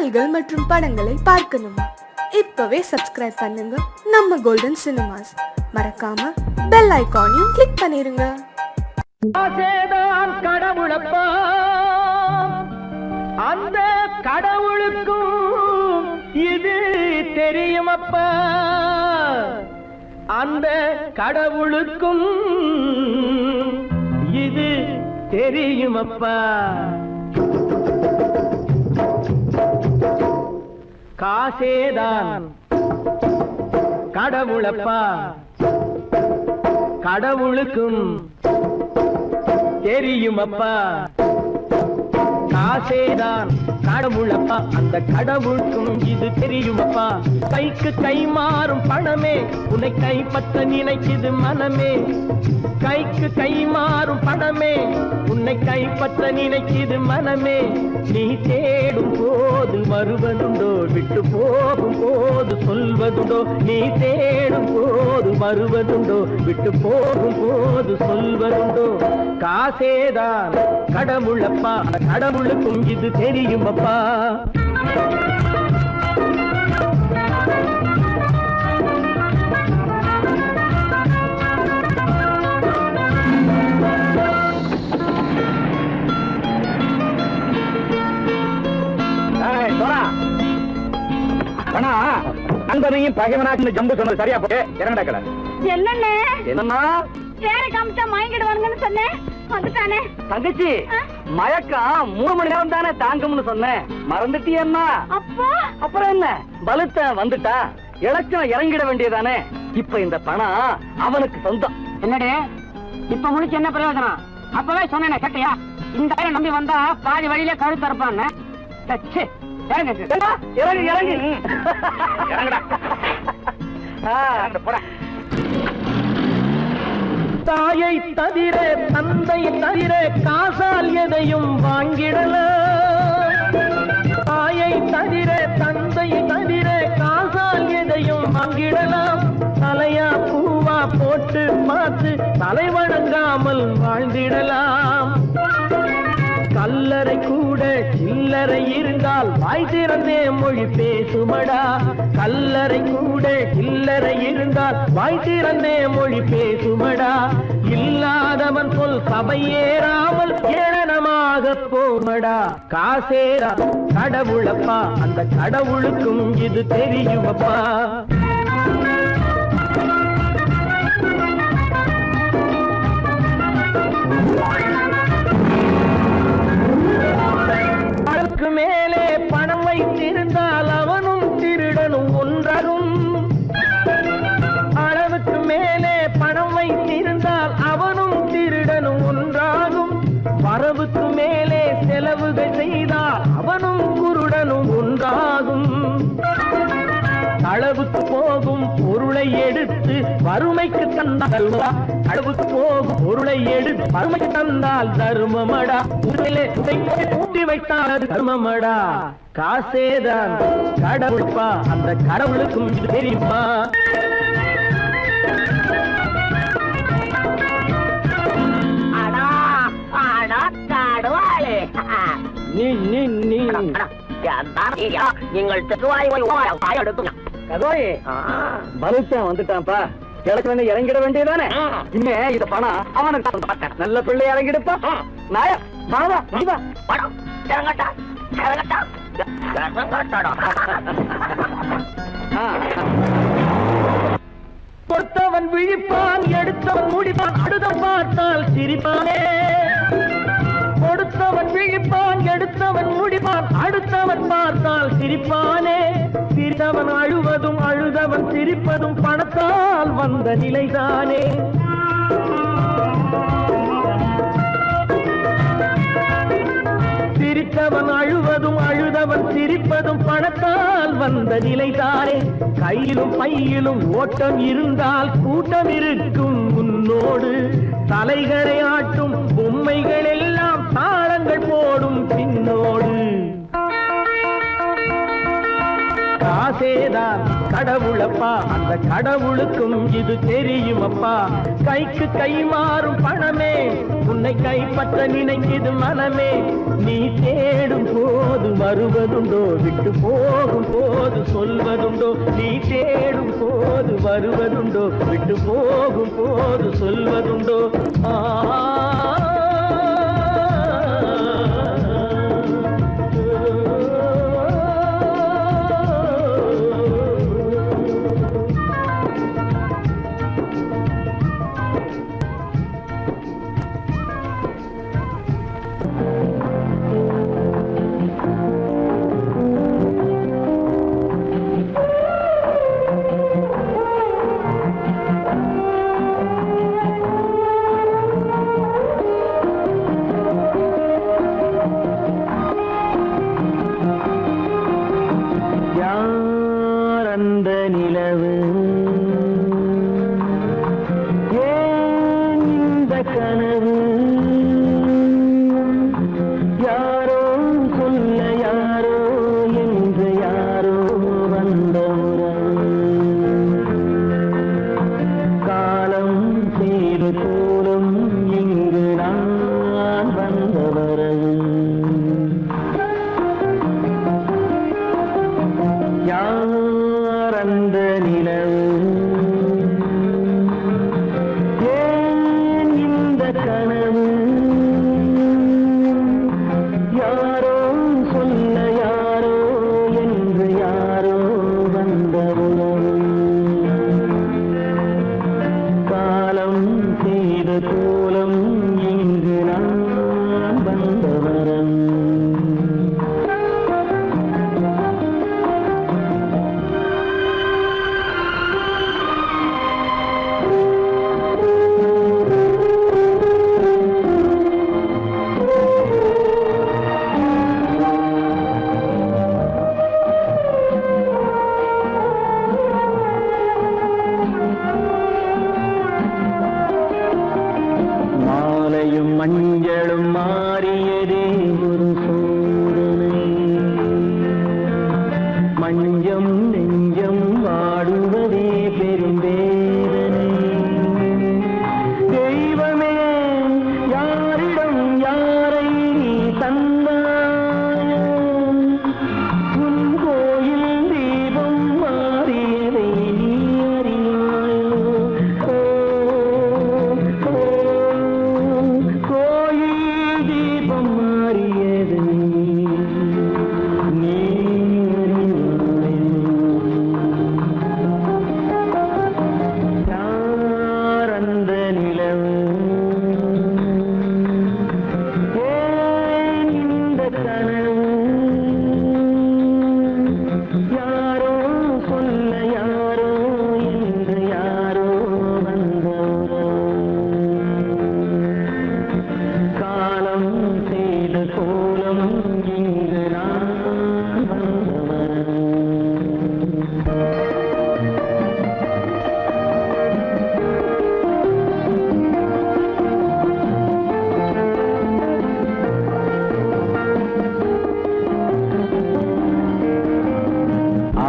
பாடல்கள் மற்றும் படங்களை பார்க்கணுமா? இப்பவே சப்ஸ்கிரைப் பண்ணுங்க நம்ம கோல்டன் சினிமாஸ். மறக்காம பெல் ஐகானையும் கிளிக் பண்ணிருங்க. கடவுளப்பா, அந்த கடவுளுக்கும் இது தெரியுமப்பா, அந்த கடவுளுக்கும் இது தெரியுமப்பா. காசேதான் கடவுளப்பா, கடவுளுக்கும் தெரியுமப்பா. காசேதான் கடவுளப்பா, அந்த கடவுளுக்கும் இது தெரியுமப்பா. கைக்கு கை மாறும் பணமே உன்னை கைப்பற்ற நினைக்குது மனமே. கைக்கு கை மாறும் பணமே உன்னை கைப்பற்ற நினைக்குது மனமே. நீ தேடும் போது வருவதுண்டோ, விட்டு போகும் போது சொல்வதுண்டோ. நீ தேடும் போது வருவதுண்டோ, விட்டு போகும் போது சொல்வதுண்டோ. காசேதான் கடவுளப்பா, கடவுளுக்கும் இது தெரியுமப்பா. நண்பனையும் பகைவனாக்கு ஜம்பு சொன்னது சரியா போட்டு இறங்கடக்கல. என்னண்ணே என்னம்மா வேற காமிச்சா மயங்கிடுவானுங்கன்னு சொன்னேன், வந்துட்டானே. தங்கச்சி, மயக்கம் 3 மணி நேரம் தானே தாங்கும்னு சொன்னேன், மறந்துட்டியம்மா? அப்போ அப்புறம் என்ன, பலுத்த வந்துட்டா இலட்சம் இறங்கிட வேண்டியதானே. இப்ப இந்த பணம் அவனுக்கு சொந்தம். என்னடே இப்ப முடிச்சு என்ன பிரயோஜனம்? அப்பவே சொன்னேன் கேட்டியா? இந்த பேரை நம்பி வந்தா பாதி வழியில கழுத்து இருப்பான்னு. இறங்கு இறங்கு தாயை தவிர தந்தை தவிர காசால் எதையும் வாங்கிடலாம். தாயை தவிர தந்தை தவிர காசால் எதையும் வாங்கிடலாம். தலையா பூவா போட்டு பார்த்து தலை வணங்காமல் வாழ்ந்திடலாம். கல்லறை கூட சில்லறை இருந்தால் வாய் திறந்தே மொழி பேசுமடா. கல்லறை கூட சில்லறை இருந்தால் வாய் திறந்தே மொழி பேசுமடா. இல்லாதவன் சொல் சபையேறாமல் ஏளனமாக போமடா. காசேரா கடவுளப்பா, அந்த கடவுளுக்கும் இது தெரியுமப்பா. மேலே பணம் வைத்திருந்தால் அவனும் திருடனும் ஒன்றாகும். அளவுக்கு மேலே பணம் வைத்திருந்தால் அவனும் திருடனும் ஒன்றாகும். வரவுக்கு மேலே செலவுகள் செய்தால் அவனும் குருடனும் ஒன்றாகும். அளவுக்கு போகும் பொருளை எடுத்து வறுமைக்கு தந்தால், அளவுக்கு போகும் பொருளை எடுத்து வறுமைக்கு தந்தால் தர்மமடா. ஊட்டி வைத்தால் அது தர்மமடா. காசேதான் கடவுள்பா, அந்த கடவுளுக்கும் இது தெரியுமா? நீங்கள் வந்துட்டான்ப்பா, கிழக்கு இறங்கிட வேண்டியதானே. இனிமே இது பணம் அவனுக்கு நல்ல பிள்ளை இறங்கிடுப்பா. நாயா மாவா படம் கொடுத்தவன் விழிப்பான், எடுத்தவன் முடிப்பான், அடுத்த பார்த்தால் சிரிப்பானே. கொடுத்தவன் விழிப்பான், எடுத்தவன் முடிப்பான், அடுத்தவன் பார்த்தால் சிரிப்பானே. சிரித்தவன் அழுவதும் அழுதவன் சிரிப்பதும் பணத்தால் வந்த நிலைதானே. சிரித்தவன் அழுவதும் அழுதவன் சிரிப்பதும் பணத்தால் வந்த நிலைதானே. கையிலும் பையிலும் ஓட்டம் இருந்தால் கூட்டம் இருக்கும் முன்னோடு. தலைகளை ஆட்டும் பொம்மைகள் எல்லாம் தாளங்கள் போடும் பின்னோடு. ஆசேதான் கடவுளப்பா, அந்த கடவுளுக்கும் இது தெரியுமப்பா. கைக்கு கை மாறும் பணமே உன்னை கைப்பற்ற நினைக்குது மனமே. நீ தேடும் போது வருவதுண்டோ, விட்டு போகும் போது சொல்வதுண்டோ. நீ தேடும் போது வருவதுண்டோ, விட்டு போகும் போது சொல்வதுண்டோ. மஞ்சளும் மாறியதே ஒரு சோதனை. மஞ்சம் நெஞ்சம் வாடுவதே பெரும்பேதனை. தெய்வமே யாரிடம் யாரை நீ தந்தாயோ, உன் கோயில் தீபம் மாறியதை நீ அறியாயோ. கோயில் தீபம் மாறியதை நீ யார் அந்த நிலவு, ஏன் இந்த கனவு, யாரோ சொல்ல யாரோ என்று யாரோ வந்த காலம் செய்த கோலம் இங்கு நான் வந்தவன்.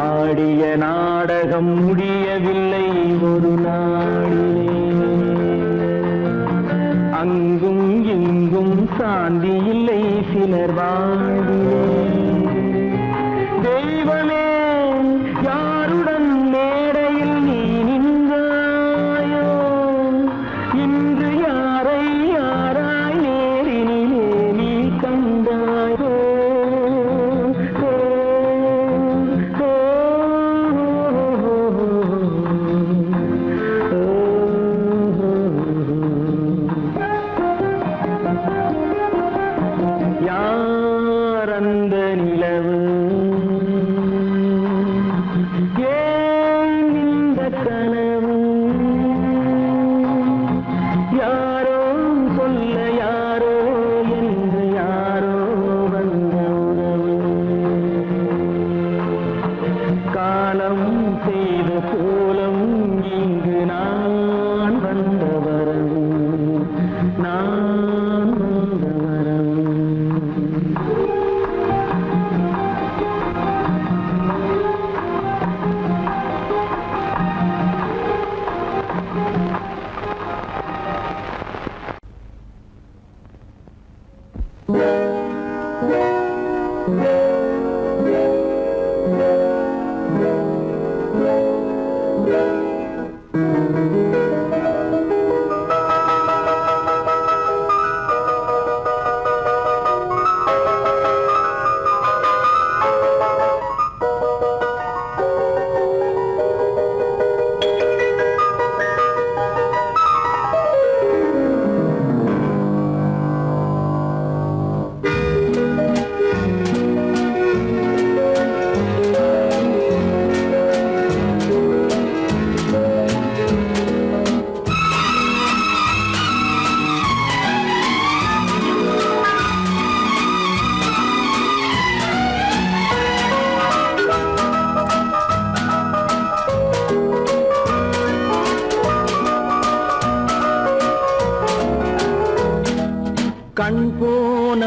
ஆடிய நாடகம் முடியவில்லை ஒரு நாளிலே, அங்கும் இங்கும் சாந்தி இல்லை சிலர் வாழ்விலே. தெய்வமே யாருடன் மேடையில் நீ நின்றாயோ, இன்று யாரை யாராய் நேரினிலே நீ கண்டாயோ. யார் அந்த நிலவு, ஏன் இந்த கனவு, யாரோ சொல்ல யாரோ என்று யாரோ வந்த உறவு. காலம் செய்த கோலம் இங்கு நான் வந்த வரவு, நான் வந்த வரவு.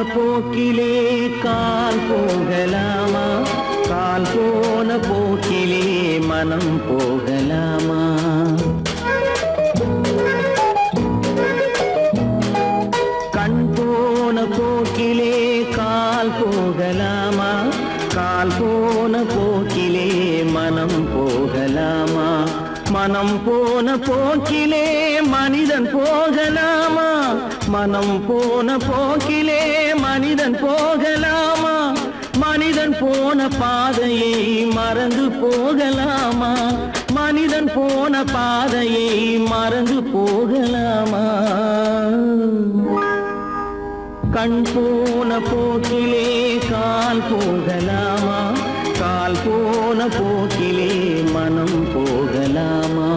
போக்கிலே கால் போகலாமா கால் போன போக்கிலே மனம் போகலாமா கண் போன போக்கிலே கால் போகலாமா கால் போன போக்கிலே மனம் போகலாமா மனம் போன போக்கிலே மனிதன் போகலாமா மனம் போன போக்கிலே மனிதன் போகலாமா மனிதன் போன பாதையை மறந்து போகலாமா மனிதன் போன பாதையை மறந்து போகலாமா கண் போன போக்கிலே கால் போகலாமா கால் போன போக்கிலே மனம் போகலாமா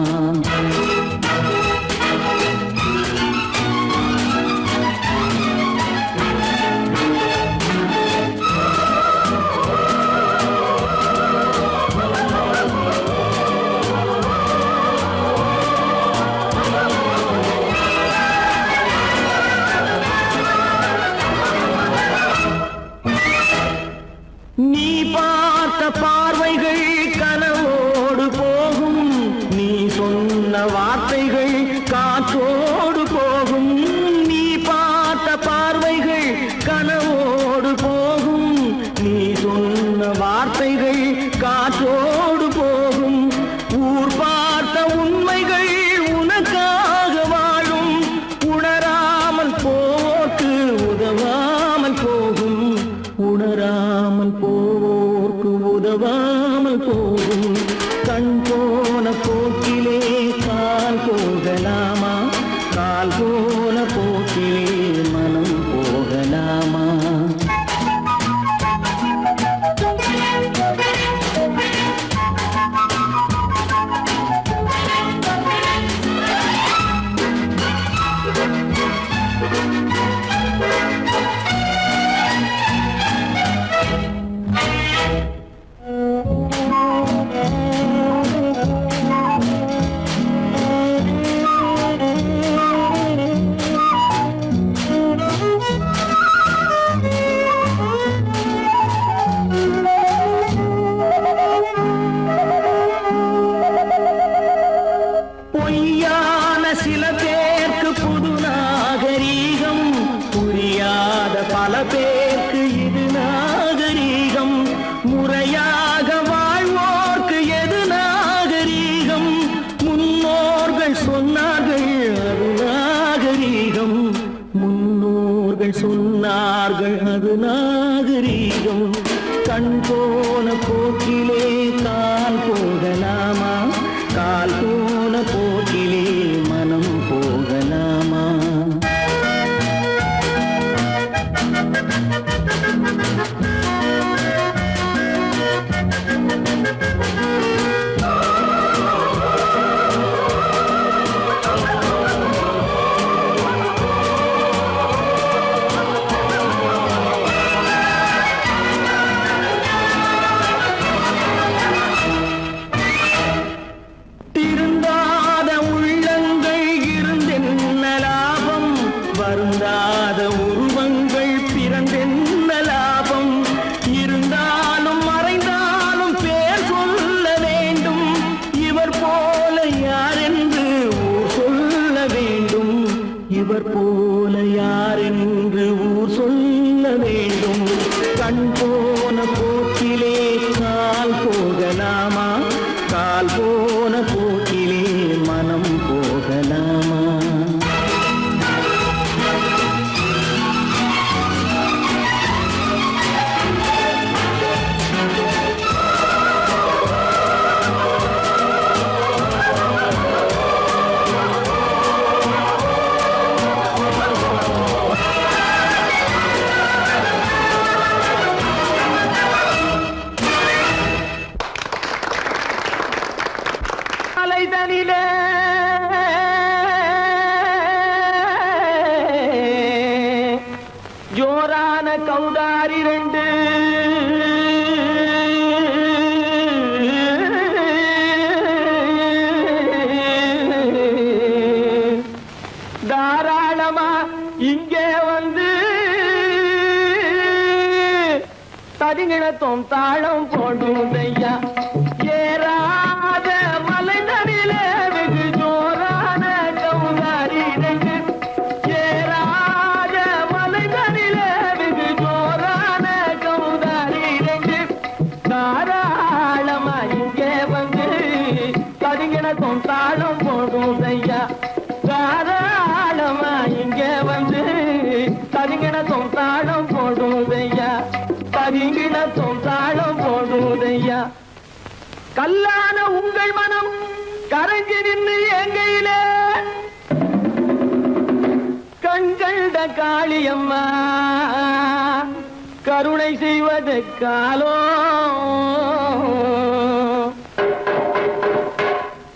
நீ பார்த்த பார்வைகள் கனவோடு போகும் நீ சொன்ன வார்த்தைகள் காற்றோடு போகும் நீ பார்த்த பார்வைகள் கனவோடு போகும் நீ சொன்ன வார்த்தைகள் காற்றோடு போகும் ஊர் பார்த்த உண்மைகள் உனக்காக வாழும் உணராமல் போக்கு உதவாமல் போகும் உணராமல் போவோர்க்கு உதவாமல் போகும் கண் போன போக்கிலே கால் போகலாமா கால் போன போக்கிலே மனம் போகலாமா பொய்யான சில பேருக்கு புது நாகரீகம் புரியாத பல பேருக்கு இது நாகரீகம் முறையாக வாழ்வோர்க்கு எது நாகரீகம் முன்னோர்கள் சொன்னார்கள் அது நாகரீகம் முன்னோர்கள் சொன்னார்கள் அது நாகரீகம் கண் போன போக்கிலே கால் போகலாமா கால் போன போக்கிலே மனம் போகலாமா திருந்தாத உள்ளங்கள் இருந்தென்ன லாபம் வருந்தாத உருவங்கள் பிறந்தென்ன லாபம் இருந்தாலும் மறைந்தாலும் பேர் சொல்ல வேண்டும் இவர் போல யாரென்று ஊர் சொல்ல வேண்டும் இவர் போல யாரென்று ஊர் சொல்ல வேண்டும் கண் போன போக்கிலே கால் போகலாமா கால் போன போக்கிலே மனம் போகலாமா ததிங்கிணத்தும் தாளம் போடுதையா ஏறாத மலைதனிலே வெகு ஜோரான கௌதாரி ரெண்டு ஏறாத மலைதனிலே வெகு ஜோரான கௌதாரி ரெண்டு தாராளமா இங்கே வந்து ததிங்கிணத்தும் தாளம் போடுதையா தாராளமா இங்கே வந்து ததிங்கிணத்தும் தாளம் போடுதையா ததிங்கிணத்தும் தாளம் போடுதையா கல்லான உங்கள் மனம் கரைஞ்சி நின்று எங்கையிலே கண்கண்ட காளியம்மா கருணை செய்வது காலோ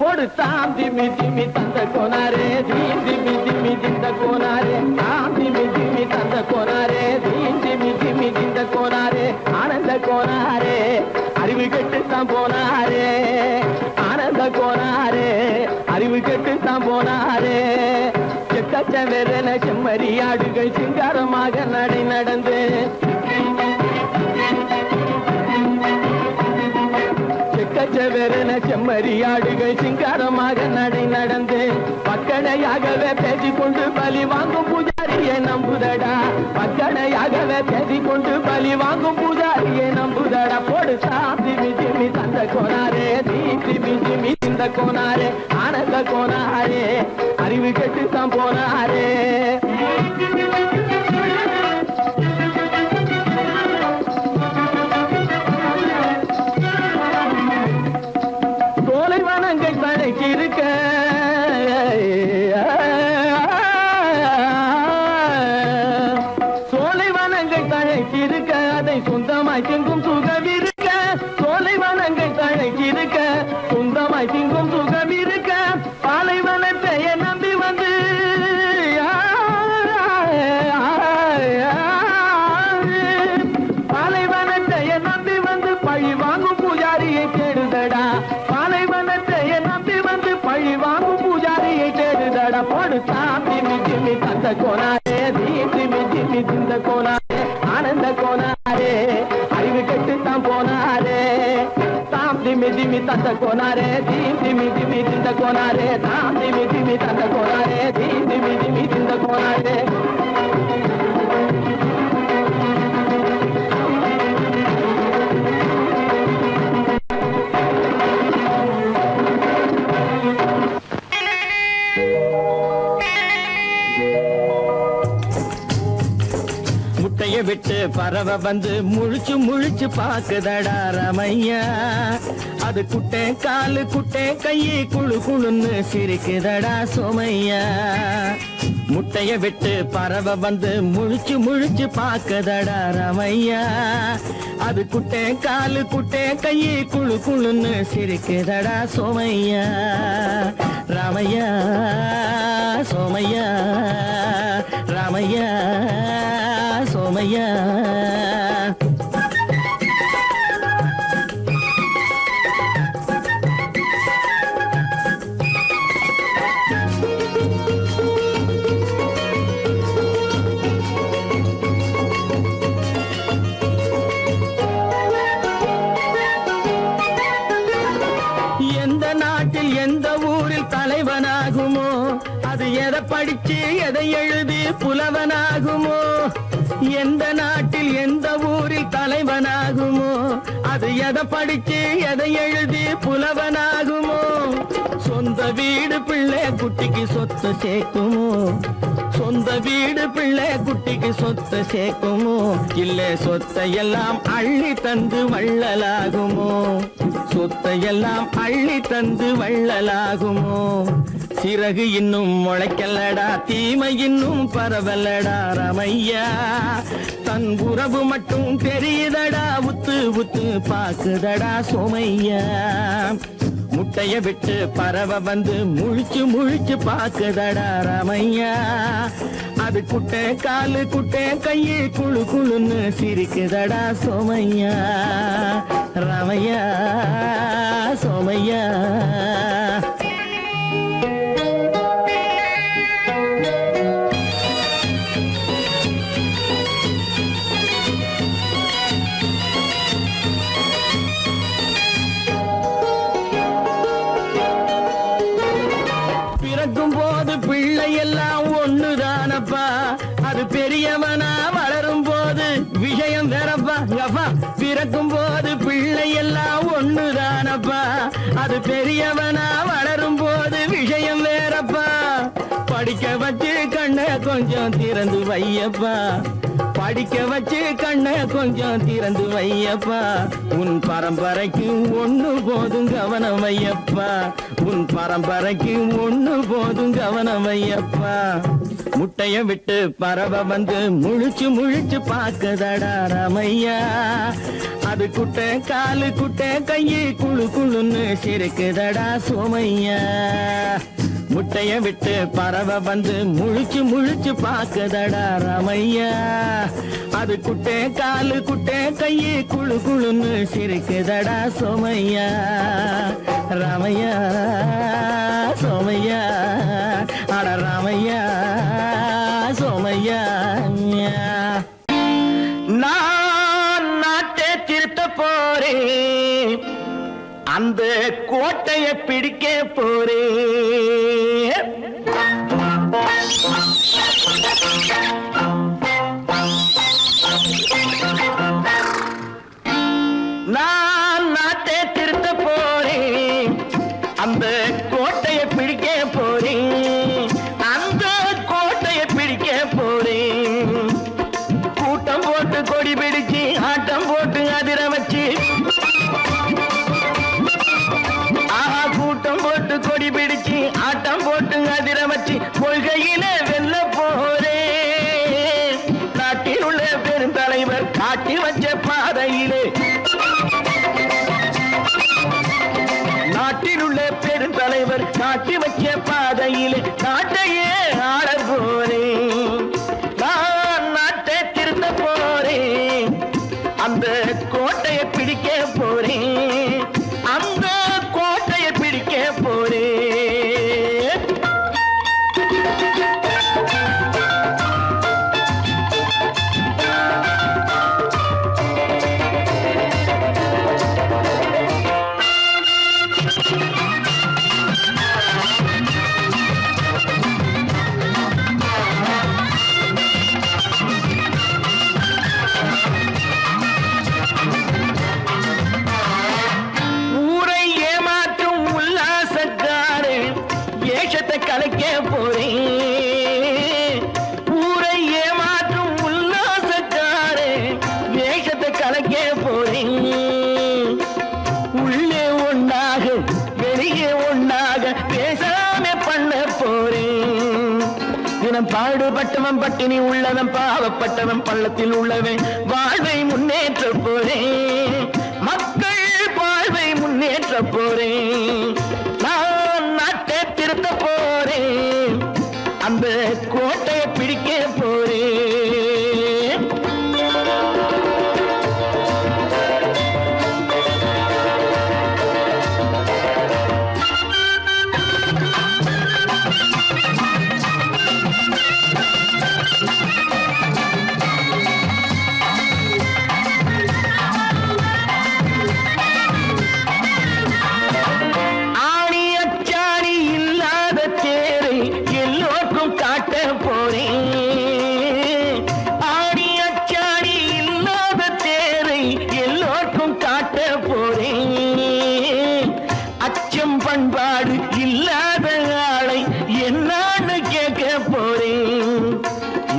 பொடு தாம் திமி திமி தந்த கோனாரே தீம் திமி திமி திந்த கோனாரே தாம் திமி திமி தந்த கோனாரே தீம் திமி திமி திந்த கோனாரே ஆனந்த கோனாரே அறிவு கெட்டுத்தான் போனாரே ஆனந்த கோனாரே அறிவு கெட்டுத்தான் போனாரே செக்கச்ச வெறன செம்மறியாடுகள் சிங்காரமாக நடை நடந்து செக்கச்சவெறன செம்மறியாடுகள் சிங்காரமாக நடை நடந்து பக்கடையாகவே பேசிக்கொண்டு பலி வாங்கும் பூஜாரியை நம்புதடா பக்கடையாகவே பேசிக்கொண்டு பலி வாங்கும் பூஜாரியை நம்புதடா போடு சாந்தி மிஜிமி தந்த கோனாரே தீப்தி மிஜிமி இந்த கோனாரே ஆனந்த கோனாரே அறிவு கெட்டுத்தான் போனாரே இருக்க சோலைவனங்கள் தழைக்கிருக்க அதை சொந்தமாய் திங்கும் சுகம் இருக்க சோலைவனங்கள் தழைக்கிருக்க சொந்தமாய் திங்கும் சுகம் இருக்க பாலைவனத்தை நம்பி வந்து பாலைவனத்தை நம்பி வந்து பழி வாங்கும் பூஜாரியை தேடுதடா பழி வாங்கும் பூஜாரியை தேடுதடா போடு சாமி மிஜிமி தந்த கோனாரே தீமி மிஜிமி திந்த கோனாரே ஆனந்த கோனாரே அறிவு கெட்டுத்தான் போனாரே தாம் மிஜிமி தந்த கோனாரே தீமி மிஜிமி திந்த கோனாரே தாம் மிஜிமி தந்த கோனாரே தீமி மிஜிமி திந்த கோனாரே விட்டு பறவை வந்து முழிச்சு முழிச்சு பாக்குதடா ரமையா அது குட்டே காலு குட்டே கையை குழு குழுன்னு சிரிக்குதடா சோமையா முட்டைய விட்டு பறவை வந்து முழிச்சு முழிச்சு பாக்குதடா ரமையா அது குட்டே காலு குட்டே கையை குழு குழுன்னு சிரிக்குதடா சோமையா ராமையா சோமையா ராமையா சோமையா எந்த நாட்டில் எந்த ஊரில் தலைவனாகுமோ அது எதை படிச்சு எதை எழுதி புலவனாகுமோ எந்த நாட்டில் எந்த ஊரில் தலைவனாகுமோ அது எதை படிச்சு எதை எழுதி புலவனாகுமோ சொந்த வீடு பிள்ளை குட்டிக்கு சொத்து சேர்க்குமோ சொந்த வீடு பிள்ளை குட்டிக்கு சொத்து சேர்க்குமோ இல்ல சொத்தை எல்லாம் அள்ளி தந்து வள்ளலாகுமோ சொத்தை எல்லாம் அள்ளி தந்து வள்ளலாகுமோ சிறகு இன்னும் முளைக்கல்லடா தீமை இன்னும் பரவல்லடா ரமையா தன் உறவு மட்டும் தெரியுதடா உத்து உத்து பாக்குதடா சோமையா முட்டைய விட்டு பறவை வந்து முழிச்சு முழிச்சு பாக்குதடா ரமையா அது குட்டை காலு குட்டை கையை குழு குழுன்னு சிரிக்குதடா சோமையா ரமையா சோமையா பெரியவனா வளரும் போது விஷயம் வேறப்பா அப்பா, பிறக்கும் போது பிள்ளை எல்லாம் ஒண்ணுதானப்பா. அது பெரியவனா வளரும் போது விஷயம் வேறப்பா. படிக்க வச்சு கண்ணை கொஞ்சம் திறந்து வையப்பா, படிக்க வச்சு கண்ணை கொஞ்சம் திறந்து வையப்பா. உன் பரம்பரைக்கு ஒண்ணு போதும் கவனம் வையப்பா, உன் பரம்பரைக்கு ஒண்ணு போதும் கவனம் வையப்பா. முட்டைய விட்டு பறவை வந்து முழிச்சு முழிச்சு பாக்குதடா ரமையா. அது குட்டை காலு குட்டை கையு குழு குழுன்னு சிரிக்குதடா சோமையா. முட்டைய விட்டு பறவை வந்து முழிச்சு முழிச்சு பாக்குதடா ரமையா. அது குட்டை காலு குட்டை கையு குழு குழுன்னு சிரிக்குதடா சோமையா. ரமையா சோமையா, அட ரமையா சோமையா. நான் நாட்டை திருத்த போறேன், அந்த கோட்டையை பிடிக்க போறேன். நான் நாட்டை திருத்த போறேன், அந்த கோட்டையை பிடிக்க போறேன், அந்த கோட்டையை பிடிக்க போறேன். கூட்டம் போட்டு கொடி பிடிச்சு ஆட்டம் போட்டு அதிர வச்சு, ஆஹா கூட்டம் போட்டு கொடி பிடிச்சு ஆட்டம் போட்டு அதிர வச்சு கொள்கையில வெல்ல போறேன். நாட்டில் உள்ள பெருந்தலைவர் காட்டி வச்ச பாதையிலே, நாட்டில் உள்ள பெருந்தலைவர் காட்டி வச்ச பாதையிலே நாட்டையே ஆள போறேன். நான் நாட்டை திருத்த போறேன், அந்த கோட்டையை பிடிக்க போறேன், அந்த கோட்டையை பிடிக்க போறேன். ஊரை ஏமாற்றும் உல்லாசக்காரு ஏஷத்தை கலைக்க போறேன். ஊரை ஏமாற்றும் உல்லாசக்காரு ஏஷத்தை கலைக்க போறேன். உள்ளே ஒண்ணாக வெளியே ஒண்ணாக பேசாம பண்ண போறேன். தினம் பாடுபட்டவன் பட்டினி உள்ளவன் பாவப்பட்டவன் பள்ளத்தில் உள்ளவன் வாழ்வை முன்னேற்ற போறேன். மக்கள் வாழ்வை முன்னேற்ற போறேன். நான் நாட்டை திருத்த போறேன், அந்த கோட்டையை பிடிக்க போறேன். ஆணி அச்சாணி இல்லாத தேரை எல்லோருக்கும் காட்ட போறேன். ஆணி அச்சாணி இல்லாத தேரை எல்லோருக்கும் காட்ட போறேன். அச்சம் பண்பாடு இல்லாத ஆளை என்னான்னு கேட்க போறேன்.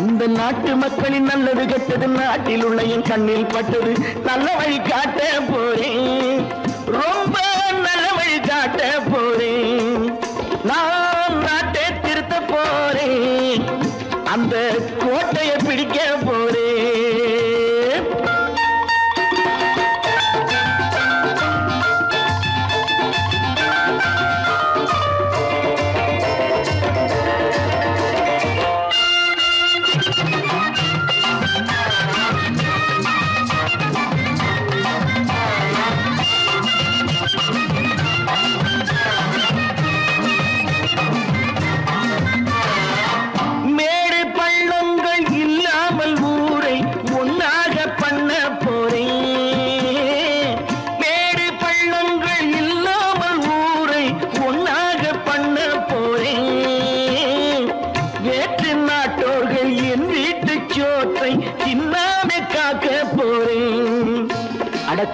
இந்த நாட்டு மக்களின் நல்லது கெட்டது நாட்டில் உள்ள என் கண்ணில் பட்டது நல்ல வழி காட்ட போறேன். ரொம்ப நல்ல வழி காட்ட போறேன். நான் நாட்டை திருத்த போறேன், அந்த கோட்டையை பிடிக்க போறேன்.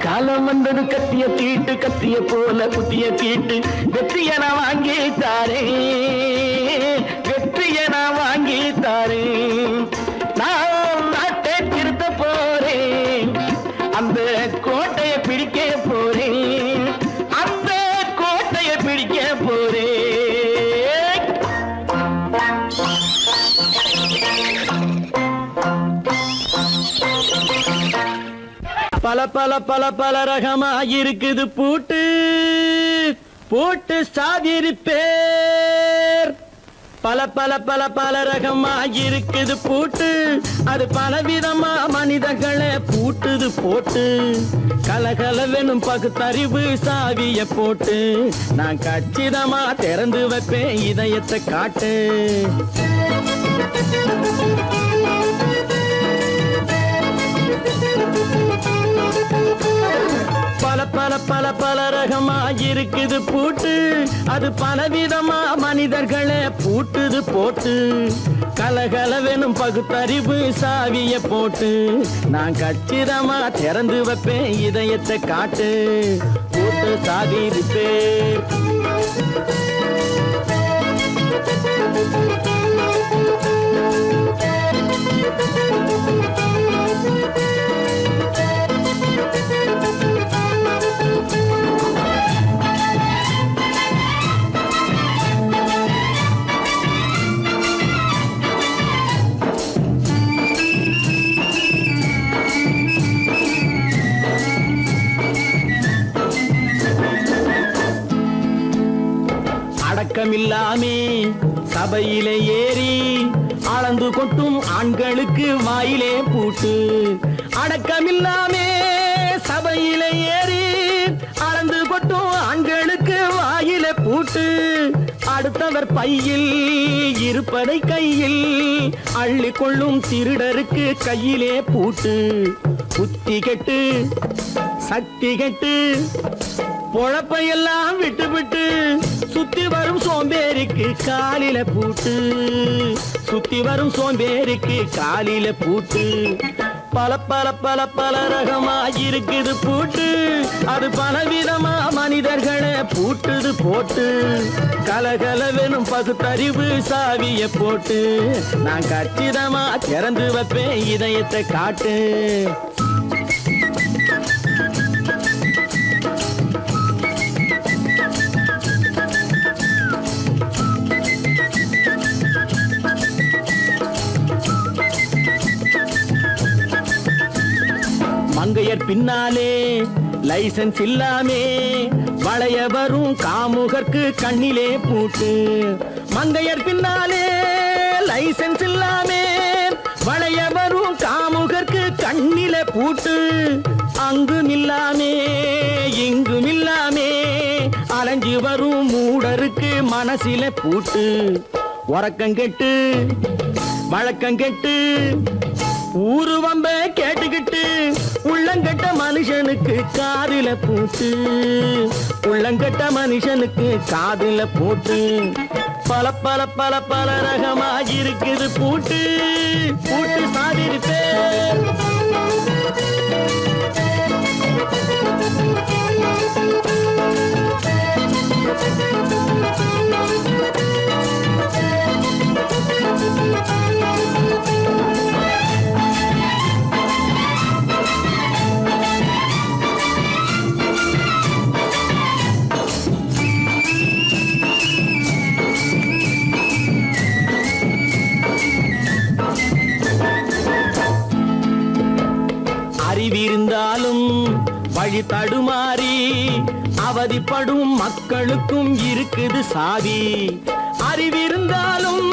காலம் வந்தது கத்திய தீட்டு கத்திய போல குத்திய தீட்டு வெற்றிய நான் வாங்கி தாரே வெற்றிய நான் வாங்கி தாரே நான் நாட்டை திருத்த போறேன் அந்த கோட்டையை பிடிக்க போறேன் அந்த கோட்டையை பிடிக்க போறேன் பல பல பல பல ரகமா இருக்குது பூட்டு பூட்டு சாதிரி பேர் பல பல பல பல ரகமா இருக்குது பூட்டு அது பலவிதமா மனிதர்களை பூட்டுது போட்டு கலகலவெனும் பகுத்தறிவு சாவிய போட்டு நான் கச்சிதமா திறந்து வைப்பேன் இதயத்தை காட்டு பல பல பல பல ரகமா இருக்குது பூட்டு அது பலவிதமா மனிதர்களை பூட்டுது போட்டு கலகலவெனும் பகுத்தறிவு சாவிய போட்டு நான் கச்சிதமா திறந்து வைப்பேன் இதயத்தை காட்டு பூட்டு சாதிருப்பேன் அடக்கமில்லாமே சபையிலே ஏறி அளந்து கொட்டும் ஆண்களுக்கு வாயிலே பூட்டு அடக்கமில்லாமே சபையிலே ஏறி அளந்து கொட்டும் ஆண்களுக்கு வாயிலே பூட்டு அடுத்தவர் பையில் இருப்பதை கையில் அள்ளி கொள்ளும் திருடருக்கு கையிலே பூட்டு புத்தி கெட்டு சக்தி கெட்டு பொழப்பையெல்லாம் விட்டு விட்டு சுத்தி வரும் சோம்பேறிக்கு காலில பூட்டு சுத்தி வரும் சோம்பேறிக்கு காலில பூட்டு பல பல பல பல ரகமா இருக்குது பூட்டு அது பலவிதமா மனிதர்களை பூட்டுது போட்டு கலகலவெனும் பகுத்தறிவு சாவிய போட்டு நான் கச்சிதமா திறந்து வைப்பேன் இதயத்தை காட்டு மங்கையர் பின்னாலே லைசன்ஸ் இல்லாமே வளைய வரும் காமுகர்க்கு கண்ணிலே பூட்டு மங்கையர் பின்னாலே லைசன்ஸ் இல்லாமே வளைய வரும் காமுகர்க்கு கண்ணிலே பூட்டு அங்கும் இல்லாமே இங்கும் இல்லாமே அலைஞ்சு வரும் மூடருக்கு மனசில பூட்டு உறக்கங்கெட்டு வழக்கங்கெட்டு ஊரு வம்ப கேட்டுக்கிட்டு உள்ளங்கட்ட மனுஷனுக்கு காதில பூட்டு உள்ளங்கட்ட மனுஷனுக்கு காதில பூட்டு பல பல பல பல ரகமா இருக்குது பூட்டு பூட்டு சாதிருப்பேன் அறிவிருந்தாலும் வழி தடுமாறி அவதிப்படும் மக்களுக்கும் இருக்குது சாவி அறிவிருந்தாலும்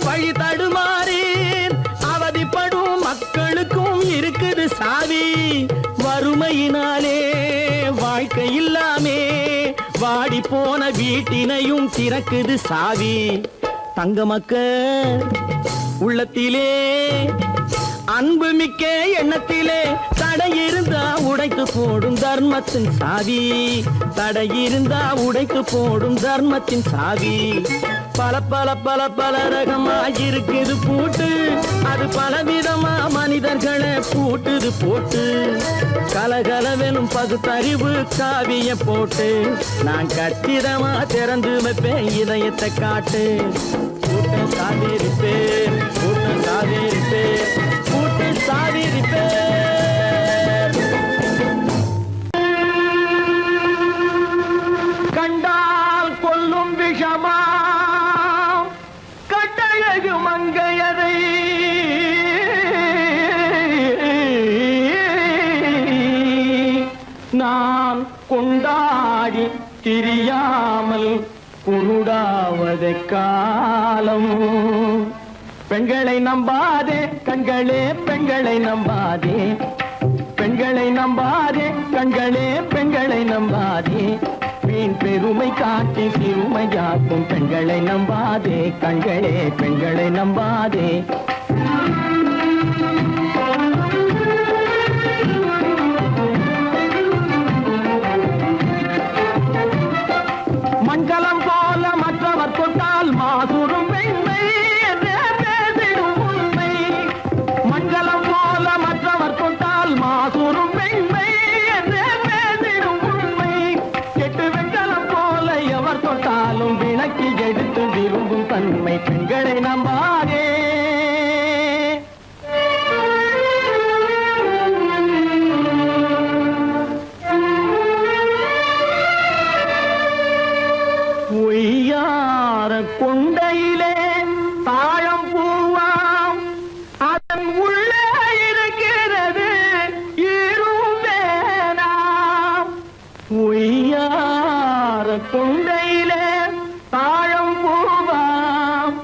வழி தடுமாறி அவதிப்படும் மக்களுக்கும் இருக்குது சாவி வறுமையினாலே வாழ்க்கை இல்லாமே வாடி போன வீட்டினையும் திறக்குது சாவி தங்க மக்க உள்ளத்திலே அன்பு மிக்க எண்ணத்திலே தடை இருந்தா உடைத்து போடும் தர்மத்தின் சாவி, தடை இருந்தா உடைத்து போடும் தர்மத்தின் சாவி. பல பல பல பல ரகமா இருக்குது பூட்டு, அது பலவிதமா மனிதர்களை பூட்டுது போட்டு. கலகலவெனும் பகுத்தறிவு காவிய போட்டு, நான் கச்சிதமா திறந்து வைப்பேன் இதயத்தை காட்டு. கூட்டம் சாதிருப்பேன், கூட்டம் சாதிருப்பேன், கூட்டு சாதிருப்பேன். கண்டால் கொல்லும் விஷமா கட்டழகு மங்கையதை, நான் கொண்டாடி திரியாமல் குருடாவதை காலம். பெண்களை நம்பாதே கண்களே, பெண்களை நம்பாதே, பெண்களை நம்பாதே கண்களே, பெண்களை நம்பாதே. வீண் பெருமை காட்டி சிறுமையாக்கும் பெண்களை நம்பாதே கண்களே, பெண்களை நம்பாதே. மண்கலம் போல மற்றவர் கொண்டால் மாசுரும் பெண்மை என்றே பேசிடும் உண்மை. மண்கலம் போல மற்றவர் கொண்டால் மாசுரும் பெண்மை என்றே பேசிடும் உண்மை. கெட்டு வெண்கலம் போல எவர் தொட்டாலும் விளக்கி எடுத்து விரும்பும் தன்மை பெண்களை நம்பாதே. பொய்யார கொண்டையிலே தாழம் பூவாம், அதன் உள்ளே இருக்கிறது ஈரும் வேணாம். பொய்யார கொண்டையிலே தாழம் பூவாம்,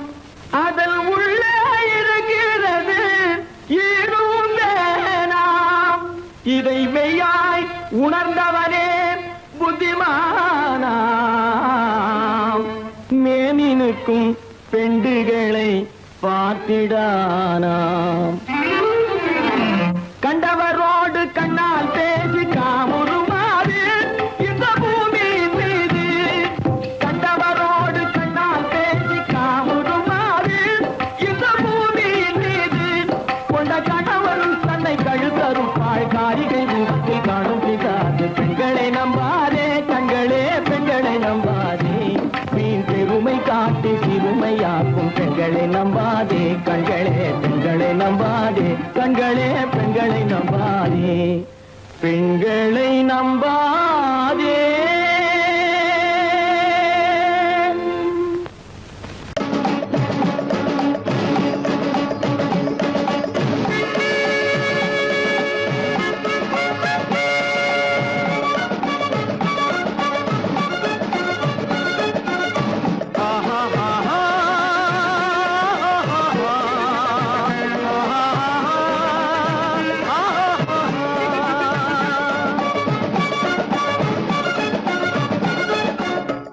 அதன் உள்ளே இருக்கிறது ஈரும் வேணாம். இதை மெய்யாய் உணர்ந்தவனே புத்திமானாம். மேனினுக்கும் பெண்டுகளை பார்த்திடானாம். கண்டவரோடு கண்ணால் பேசி காமுறுமாறு இந்த பூமியின் மீது, கண்டவரோடு கண்ணால் பேசி காமுறுமாறு இந்த பூமியின் மீது. கொண்ட கணவரும் தன்னை கழுத்தரும் பாழ்காரிகை முகத்தில் காணும் பிதாது. பெண்களை நம்பாதே கண்களே, பெண்களை நம்பாதே. வீண் பெருமை காட்டி சிறுமையாக்கும் பெண்களை நம்பாதே கண்களே, பெண்களை நம்பாதே கண்களே, பெண்களை நம்பாதே, பெண்களை நம்பாதே.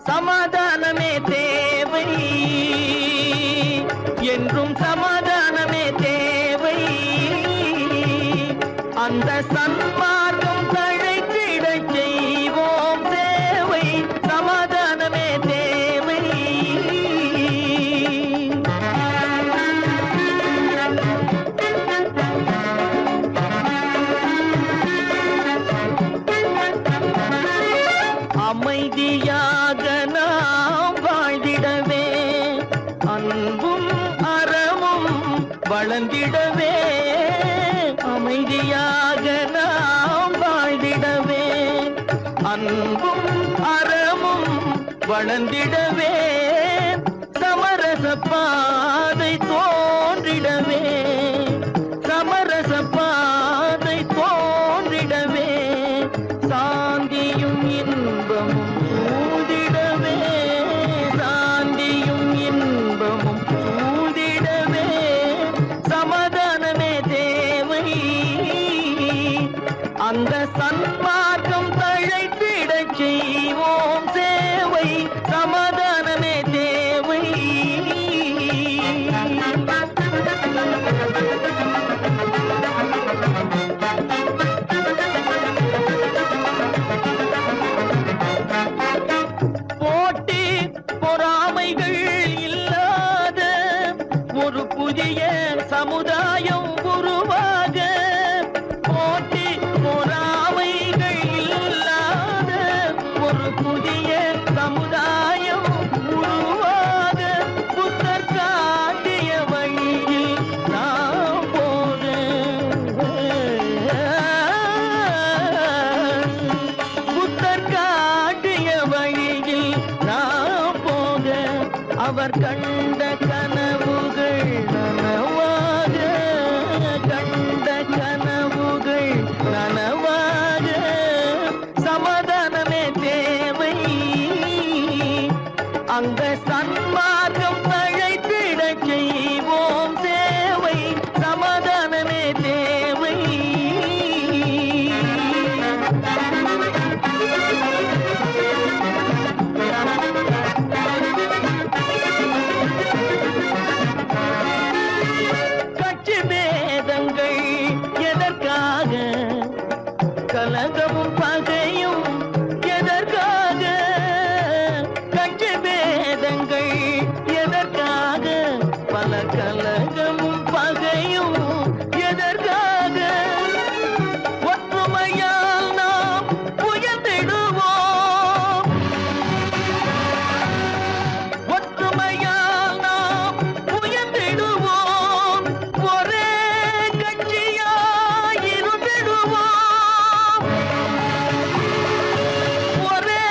சமாதானமே தேவை, என்றும் சமாதானமே தேவை. அந்த சன்மார்க்கம் தழைத்திடச் செய்வோம் தேவை. சமாதானமே தேவை. அமைதியாக நாம் வாழ்ந்திடவே, அன்பும் அறமும் வளர்ந்திடவே. அமைதியாக நாம் வாழ்ந்திடவே, அன்பும் அறமும் வளர்ந்திடவே. சமரச பாதை தோன்றிடவே, சமரச பாதை தோன்றிடவே. சாந்தியும் இன்பமும் சூழ்ந்திடவே, சாந்தியும் இன்பமும் சூழ்ந்திடவே. சமாதானமே தேவை, அந்த சன்மார்க்கம் தழைத்திடச் செய்வோம் சேவை. சமாதானமே தேவை. புதிய சமுதாயம் உருவாக போட்டி பொறாமைகள் இல்லாத ஒரு புதிய சமுதாயம் உருவாக புத்தர் காட்டிய வழியில் நாம் போக புத்தர் காட்டிய வழியில் நாம் போக அவர் கண்ட கனவுகள் நனவாக கண்ட கனவுகள் நனவாக சமாதானமே தேவை அங்க சன்மார்க்கம் தழைத்திட செய்வோம் சேவை சமாதானமே தேவை கட்சி பேதங்கள் எதற்காக கலகமும் பகையும் எதற்காக கட்சி பேதங்கள் எதற்காக பல கலகமும் பகையும் எதற்காக ஒற்றுமையால் நாம் உயர்ந்திடுவோம் ஒற்றுமையால் நாம் உயர்ந்திடுவோம் ஒரே கட்சியாய் இருந்திடுவோம் ஒரே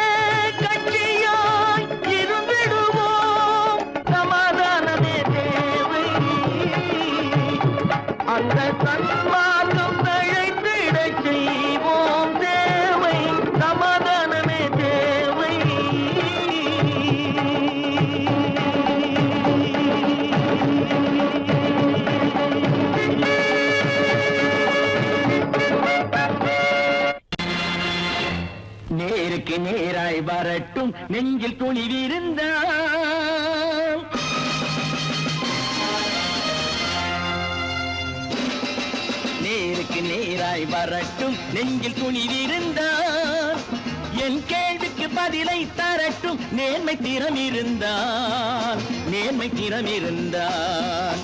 கட்சியாய் இருந்திடுவோம் சமாதானமே தேவை அந்த சன்மார்க்கம் தழைத்திட செய்வோம் தேவை சமாதானமே தேவை நேருக்கு நேராய் வரட்டும் நெஞ்சில் துணிவிருந்தால் நேருக்கு நேராய் வரட்டும் நெஞ்சில் துணிவிருந்தால் என் கேள்விக்கு பதிலை தரட்டும் நேர்மை திறம் இருந்தால் நேர்மை திறம் இருந்தால்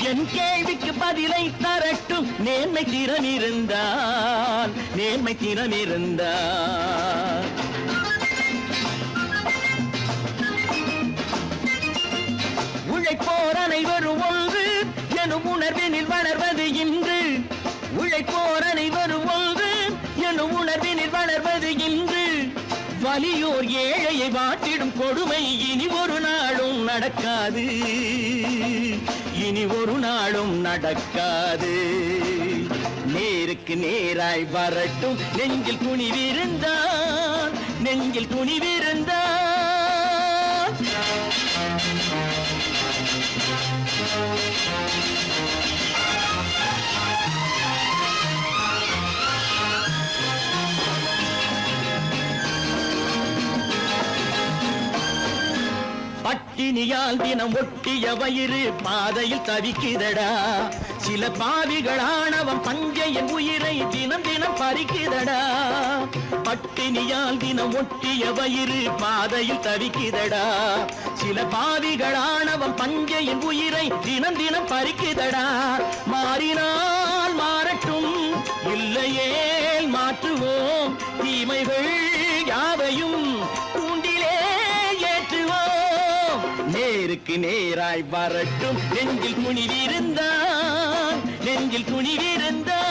என் கேள்விக்கு பதிலை தரட்டும் நேர்மை திறம் இருந்தால் நேர்மை திறம் இருந்தால் உழைப்போர் அனைவரும் ஒன்று எனும் உணர்வினில் வளர்வது இன்று உழைப்போர் அனைவரும் ஒன்று எனும் உணர்வினில் வளர்வது இன்று வலியோர் ஏழையை வாட்டிடும் கொடுமை இனி ஒரு நாளும் நடக்காது இனி ஒரு நாளும் நடக்காது நேருக்கு நேராய் வரட்டும் நெஞ்சில் துணிவிருந்தால் நெஞ்சில் துணிவிருந்தால் பட்டினியால் தினம் ஒட்டிய வயிறு பாதையில் தவிக்குதடா சில பாவிகளானவன் பஞ்சையின் உயிரை தினம் தினம் பறிக்குதடா பட்டினியால் தினம் ஒட்டிய வயிறு பாதையில் தவிக்குதடா சில பாவிகளானவன் பஞ்சையின் உயிரை தினம் தினம் பறிக்குதடா மாறினால் மாறட்டும் இல்லையே மாற்றுவோம் தீமைகள் யாவையும் தூண்டிலே ஏற்றுவோம் நேருக்கு நேராய் வரட்டும் நெஞ்சில் துணிவிருந்தால் நெஞ்சில் துணிவிருந்தால்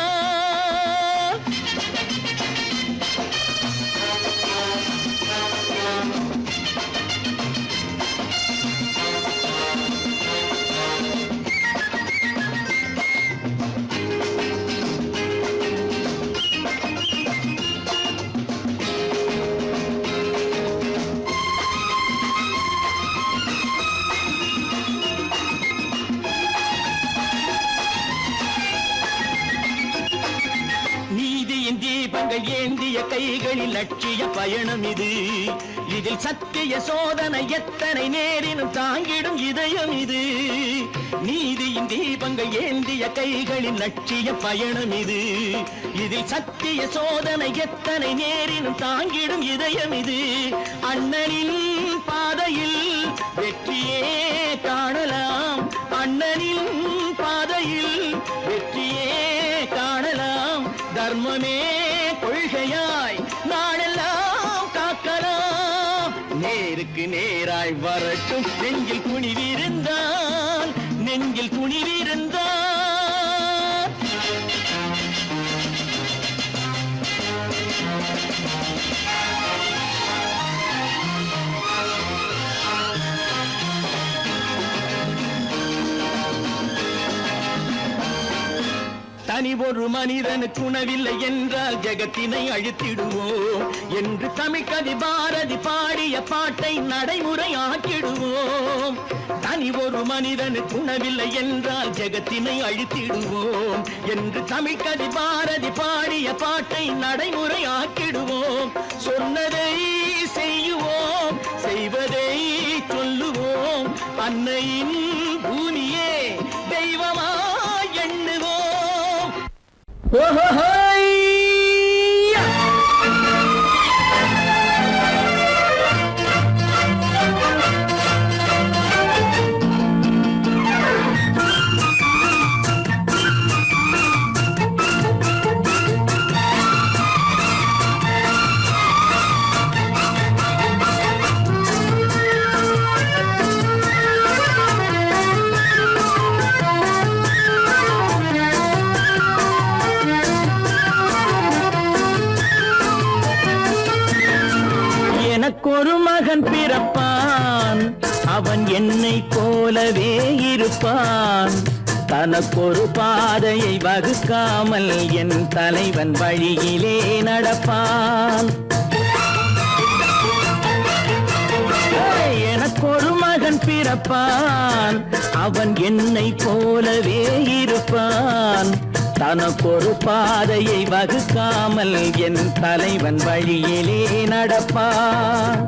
தீபங்கள் ஏந்திய கைகளில் லட்சிய பயணம் இது இதில் சத்திய சோதனை எத்தனை நேரினும் தாங்கிடும் இதயம் இது நீதியின் தீபங்கள் ஏந்திய கைகளில் லட்சிய பயணம் இது இதில் சத்திய சோதனை எத்தனை நேரினும் தாங்கிடும் இதயம் இது அண்ணனின் பாதையில் வெற்றியே காணலாம் அண்ணனின் நேருக்கு நேராய் வரட்டும் நெஞ்சில் துணிவிருந்தால் நெஞ்சில் துணிவிருந்தால் தனி ஒரு மனிதனுக்கு உணவில்லை என்றால் ஜெகத்தினை அழித்திடுவோம் என்று தமிழ்கவி பாரதி பாடிய பாட்டை நடைமுறையாக்கிடுவோம். தனி ஒரு மனிதனுக்கு உணவில்லை என்றால் ஜெகத்தினை அழித்திடுவோம் என்று தமிழ்கவி பாரதி பாடிய பாட்டை நடைமுறையாக்கிடுவோம். சொன்னதை செய்யுவோம், செய்வதை சொல்லுவோம், அன்னையின் பூமியே தெய்வமா எண்ணுவோம். எனக்கொரு மகன் பிறப்பான், அவன் என்னை போலவே இருப்பான். தனக்கொரு பாதையை வகுக்காமல் என் தலைவன் வழியிலே நடப்பான். எனக்கொரு மகன் பிறப்பான், அவன் என்னை போலவே இருப்பான். தனக்கொரு பாதையை வகுக்காமல் என் தலைவன் வழியிலே நடப்பான்.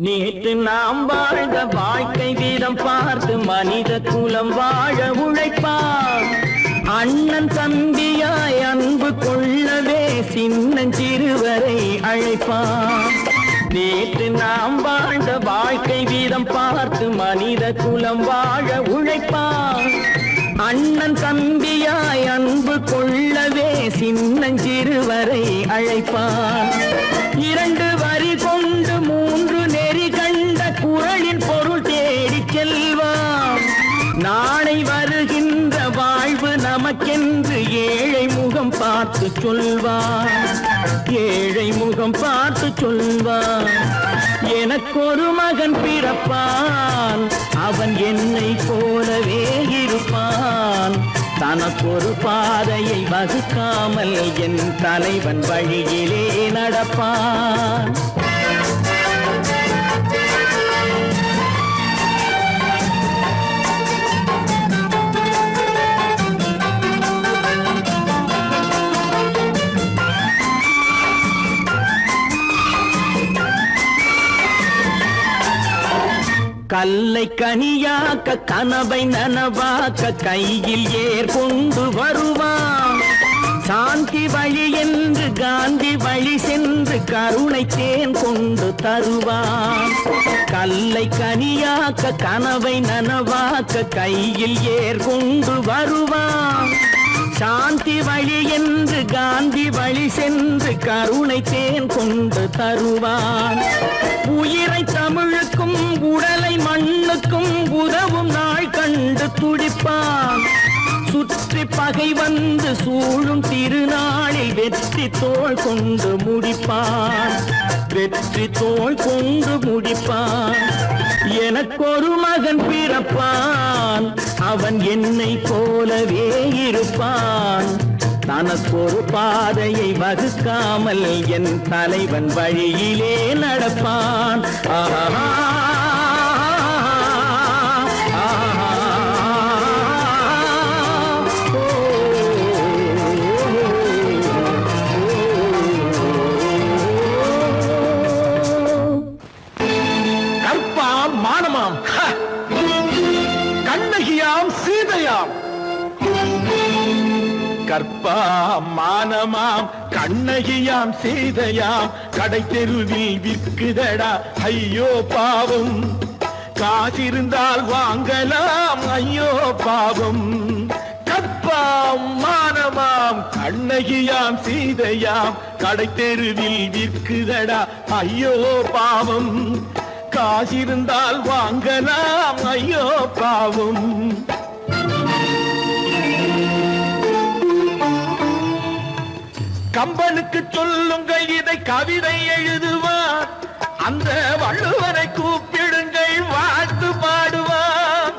நேற்று நாம் வாழ்ந்த வாழ்க்கை வீதம் பார்த்து மனித குலம் வாழ உழைப்பான். அண்ணன் தம்பியாய் அன்பு கொள்ளவே சின்னஞ்சிறுவரை அழைப்பான். நேற்று நாம் வாழ்ந்த வாழ்க்கை வீதம் பார்த்து மனித குலம் வாழ உழைப்பான். அண்ணன் தம்பியாய் அன்பு கொள்ளவே சின்னஞ்சிறுவரை அழைப்பான். 2 வரி கொண்டு 3 நெறி கண்ட குறளின் பொருள் தேடி செல்வான். நாளை வருகின்ற வாழ்வு நமக்கென்று ஏழை முகம் பார்த்து சொல்வான். ஏழை முகம் பார்த்து சொல்வான். எனக்கொரு மகன் பிறப்பான், அவன் என்னை போலவே இருப்பான். தனக்கொரு பாதையை வகுக்காமல் என் தலைவன் வழியிலே நடப்பான். கல்லை கனியாக்க கனவை நனவாக்க கையில் ஏற்கொண்டு வருவான். சாந்தி வழி என்று காந்தி வழி சென்று கருணை தேன் கொண்டு தருவான். கல்லை கனியாக்க கனவை நனவாக்க கையில் ஏற்கொண்டு வருவான். சாந்தி வழி என்று காந்தி வழி சென்று கருணை தேன் கொண்டு தருவான். உயிரை தமிழுக்கும் உடலை மண்ணுக்கும் உதவும் நாள் கண்டு துடிப்பான். சுற்றி பகை வந்து சூழும் திருநாளில் வெற்றி தோள் கொண்டு முடிப்பான். வெற்றி தோள் கொண்டு முடிப்பான். எனக்கொரு மகன் பிறப்பான், அவன் என்னை போலவே இருப்பான். தனக்கொரு பாதையை வகுக்காமல் என் தலைவன் வழியிலே நடப்பான். ஆஹா கற்பாம் மானமாம் கண்ணகியாம் சீதையாம் கடை தெருவில் விற்குதடா ஐயோ பாவம். காசிருந்தால் வாங்கலாம் ஐயோ பாவம். கற்பாம் மானமாம் கண்ணகியாம் சீதையாம் கடை தெருவில் விற்குதடா ஐயோ பாவம். காசிருந்தால் வாங்கலாம் ஐயோ பாவம். கம்பனுக்கு சொல்லுங்கள் இதை கவிதை எழுதுவார். அந்த வள்ளுவரை கூப்பிடுங்கள் வாழ்த்து பாடுவார்.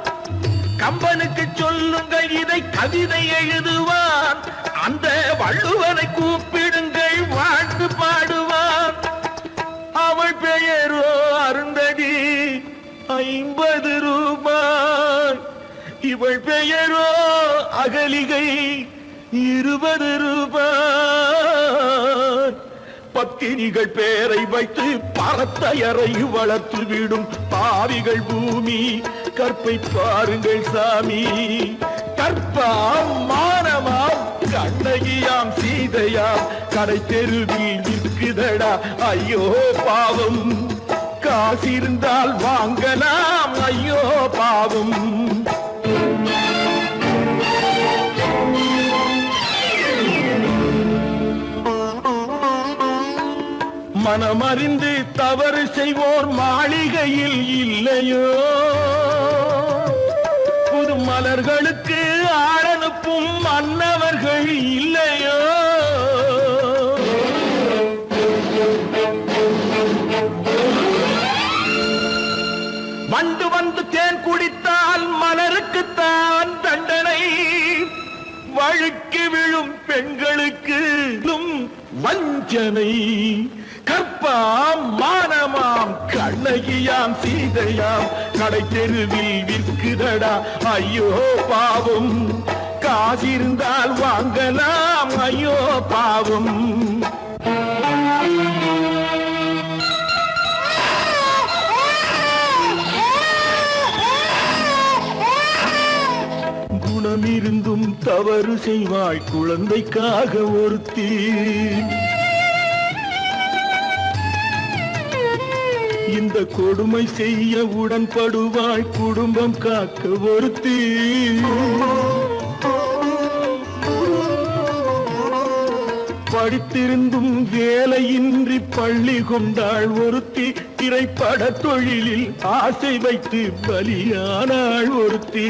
கம்பனுக்கு சொல்லுங்கள் இதை கவிதை எழுதுவார். அந்த வள்ளுவரை கூப்பிடுங்கள் வாழ்த்து பாடுவார். அவள் பெயரோ அருந்ததி 50 ரூபாய். இவள் பெயரோ அகலிகை 20 ரூபாய். பத்தினிகள் பேரை வைத்து பரத்தையரை வளர்த்து விடும் பாவிகள் பூமி. கற்பை பாருங்கள் சாமி. கற்பாம் மானமாம் கண்ணகியாம் சீதையாம் கடை தெருவில் விற்குதடா ஐயோ பாவம். காசிருந்தால் வாங்கலாம் ஐயோ பாவம். மனமறிந்து தவறு செய்வோர் மாளிகையில் இல்லையோ. புது மலர்களுக்கு ஆளனுப்பும் மன்னவர்கள் இல்லையோ. வண்டு வந்து தேன் குடித்தால் மலருக்குத்தான் தண்டனை. வழுக்கி விழும் பெண்களுக்கு வஞ்சனை. கற்பாம் மானமாம் கண்ணகியாம் சீதையாம் கடை தெருவில் விற்குதடா ஐயோ பாவம். காசிருந்தால் வாங்கலாம் ஐயோ பாவம். குணமிருந்தும் தவறு செய்வாய் குழந்தைக்காக ஒருத்தி. இந்த கொடுமை செய்ய உடன்படுவாய் குடும்பம் காக்க ஒருத்தி. படித்திருந்தும் வேலையின்றி பள்ளி கொண்டாள் ஒருத்தி. திரைப்பட தொழிலில் ஆசை வைத்து பலியானாள் ஒருத்தி.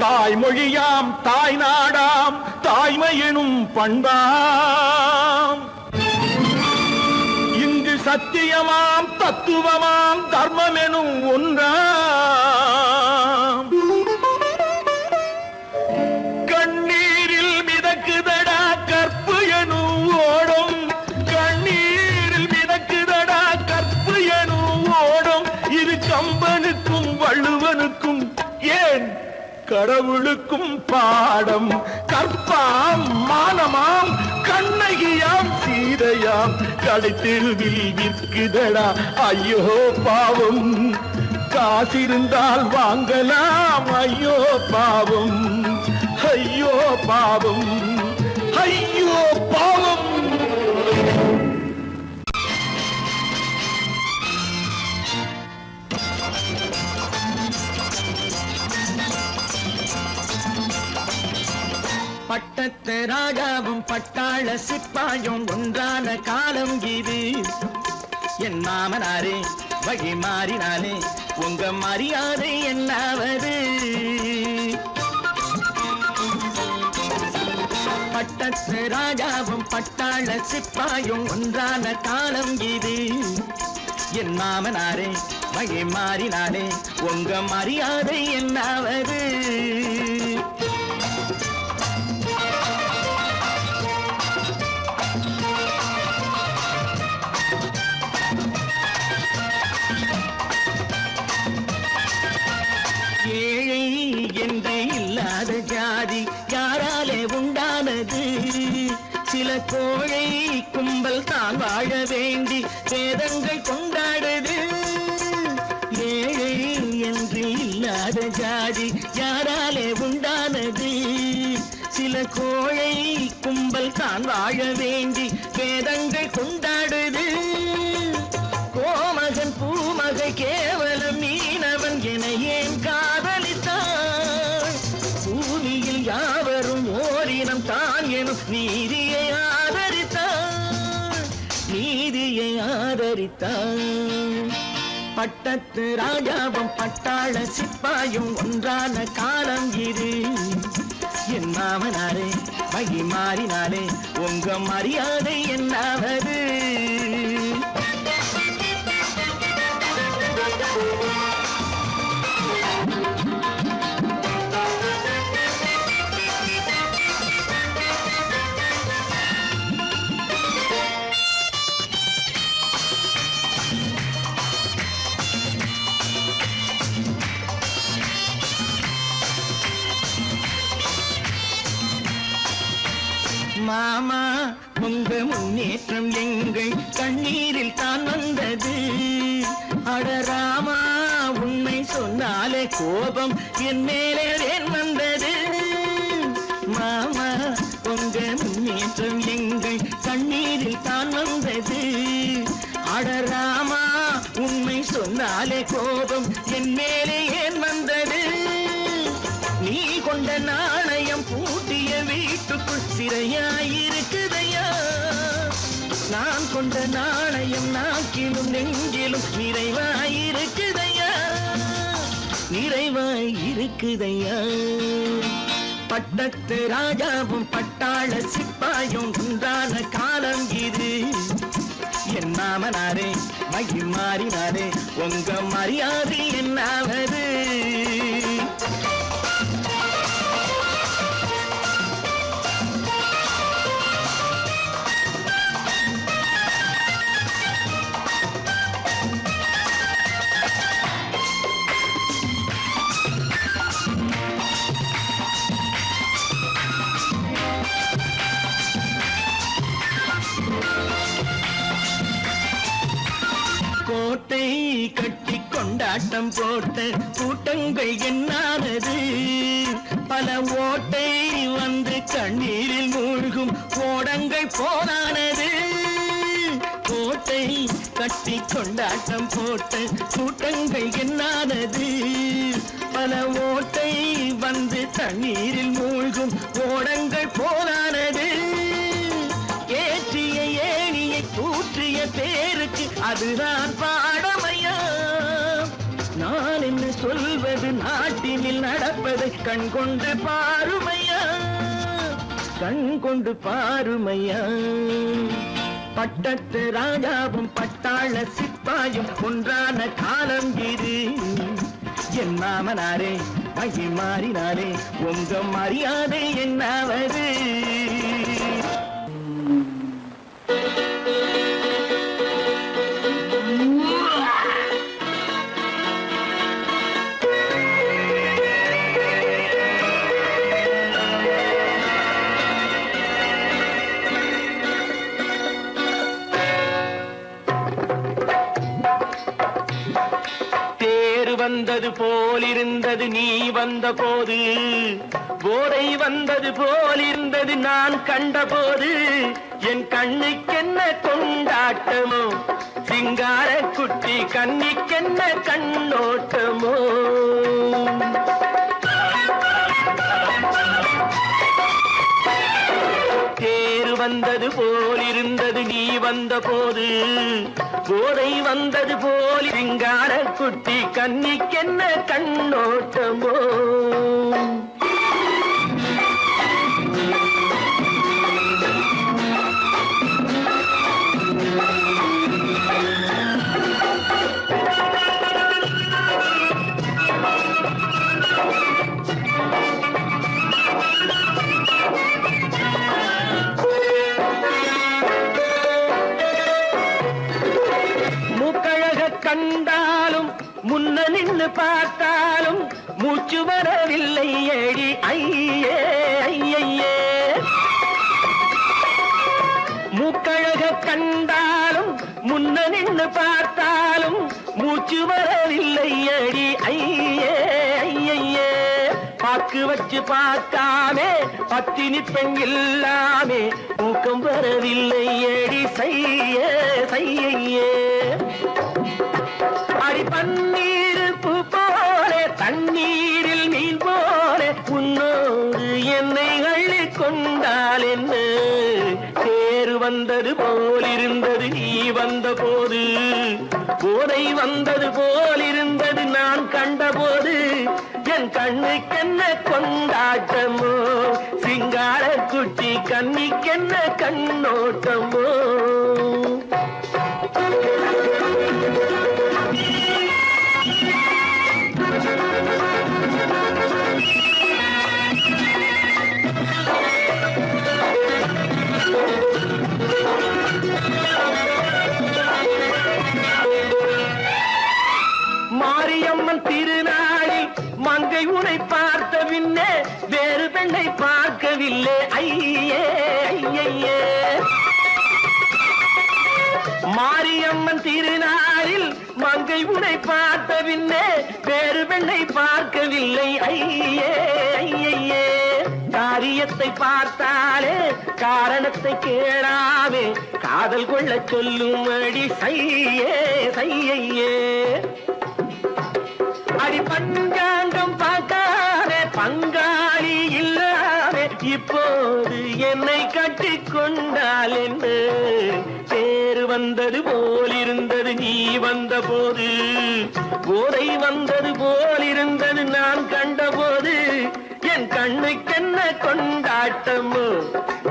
தாய்மொழியாம் தாய் நாடாம் தாய்மையெனும் பண்பாம். இங்கு சத்தியமாம் தத்துவமாம் தர்மமெனும் ஒன்றாம். கண்ணீரில் மிதக்குதடா கற்பு எனும் ஓடும். கண்ணீரில் மிதக்குதடா கற்பு எனும் ஓடும். இது கம்பனுக்கும் வள்ளுவனுக்கும் ஏன் கடவுளுக்கும் பாடம். கற்பாம் மானமாம் கண்ணகியாம் சீதையாம் கடை தெருவில் விற்குதடா ஐயோ பாவம். காசிருந்தால் வாங்கலாம் ஐயோ பாவம். ஐயோ பாவம். ஐயோ பாவம். பட்டத்து ராஜாவும் பட்டாள சிப்பாயும் ஒன்றான காலம் இது. என் மாமனாரே வழி மாறினாலே உங்க மரியாதை என்னாவது. பட்டத்து ராஜாவும் பட்டாள சிப்பாயும் ஒன்றான காலம் இது. என் மாமனாரே வழி மாறினாலே உங்க மரியாதை என்னாவது. ஏழை என்று இல்லாத ஜாதி யாராலே உண்டானது. சில கோழை கும்பல் தான் வாழ வேண்டி வேதங்கள் கொண்டாடுது. ஏழை என்று இல்லாத ஜாதி யாராலே உண்டானது. சில கோழை கும்பல் வாழ வேண்டி வேதங்கள் கொண்டாடுது. கோமகன் பூமகை கேவலம் மீனவன் என ஏன் காதலித்தான்? பூமியில் யாவரும் ஓரினம் தான் எனும் நீதியை ஆதரித்தான், நீதியை ஆதரித்தான். பட்டத்து ராஜாவும் பட்டாள சிப்பாயும் ஒன்றான காலம் இது. என் மாமனாரே வகி மாறினாலே உங்க மரியாதை என்னாவது? மாமா உங்க முன்னேற்றம் எங்கள் கண்ணீரில் தான் வந்தது. அடராமா உண்மை சொன்னாலே கோபம் என் மேலே ஏன் வந்தது? மாமா உங்க முன்னேற்றம் எங்கள் கண்ணீரில் தான் வந்தது. அடராமா உண்மை சொன்னாலே கோபம் என் மேலே ஏன் வந்தது? நீ கொண்ட நாணயம் பூட்டிய வீட்டுக்குள் சிறையாயிருக்குதையா? நான் கொண்ட நாணயம் நாக்கிலும் நெஞ்சிலும் நிறைவாயிருக்குதையா, நிறைவாயிருக்குதையா. பட்டத்து ராஜாவும் பட்டாள சிப்பாயும் உண்டான காலம் இது. என் மாமனாரே மகி மாறினாரே உங்க மரியாதை என்னாவது? கோட்டை கட்டி கொண்டாட்டம் போட்ட கூட்டங்கள் என்னானது? பல ஓட்டை வந்து கண்ணீரில் மூழ்கும் ஓடங்கள் போனானது. கோட்டை கட்டி கொண்டாட்டம் போட்ட கூட்டங்கள் என்னானது? பல ஓட்டை வந்து தண்ணீரில் மூழ்கும் ஓடங்கள் போனானது. ஏற்றிய ஏணியை தூற்றிய பேருக்கு அதுதான் பாடமையா? நான் என்ன சொல்வது? நாட்டினில் நடப்பதை கண் கொண்டு பாருமையா, கண் கொண்டு பாருமையா. பட்டத்து ராஜாவும் பட்டாள சிப்பாயும் ஒன்றான காலம் இது. என் மாமனாரே மகி மாறினாரே உங்க மரியாதை என்னாவது? வந்தது போலிருந்தது நீ வந்த போது, போதை வந்தது போலிருந்தது நான் கண்டபோது. என் கண்ணுக்கென்ன கொண்டாட்டமோ, சிங்கார குட்டி கண்ணிக்கென்ன கண்ணோட்டமோ. தேர் வந்தது போலிருந்தது நீ வந்த போது, போதை வந்தது போல் சிங்கார குட்டி கண்ணிக்கென்ன கண்ணோட்டமோ. கண்டாலும் முன்ன நின்று பார்த்தாலும் மூச்சு வரவில்லை ஏடி ஐயே ஐயே. மூக்கழக கண்டாலும் முன்ன நின்று பார்த்தாலும் மூச்சு வரவில்லை ஏடி ஐயே ஐயே. பாக்கு வச்சு பார்க்காமே பத்தினி பெண் இல்லாமே ஊக்கம் வரவில்லை ஏடி செய்ய செய்யே அடி பன்னீர் பூ போல தண்ணீரில் மீன் போல உன்னோடு என்னை அள்ளி கொண்டால் என்ன தேர் வந்தது போலிருந்தது நீ வந்த போது போதை வந்தது போலிருந்தது நான் கண்டபோது என் கண்ணுக்கென்ன கொண்டாட்டமோ சிங்கார குட்டி கண்ணிக்கென்ன கண்ணோட்டமோ மாரியம்மன் திருநாளில் மங்கை உனை பார்த்த பின்னே வேறு பெண்ணை பார்க்கவில்லை ஐயே ஐயே மாரியம்மன் திருநாளில் மங்கை உனை பார்த்த பின்னே வேறு பெண்ணை பார்க்கவில்லை ஐயே ஐயே காரியத்தை பார்த்தாலே காரணத்தை கேளாமே காதல் கொள்ள சொல்லும் அடி செய்யே செய்யே அடி பஞ்சாங்கம் பார்க்காதே பங்காளி இல்லாதே இப்போது என்னை கட்டி கொண்டால் என்று தேர் வந்தது போலிருந்தது நீ வந்த போது போதை வந்தது போலிருந்தது நான் கண்டபோது என் கண்ணுக்கென்ன கொண்டாட்டமோ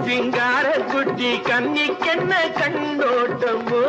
சிங்கார குட்டி கண்ணிக்கென்ன கண்ணோட்டமோ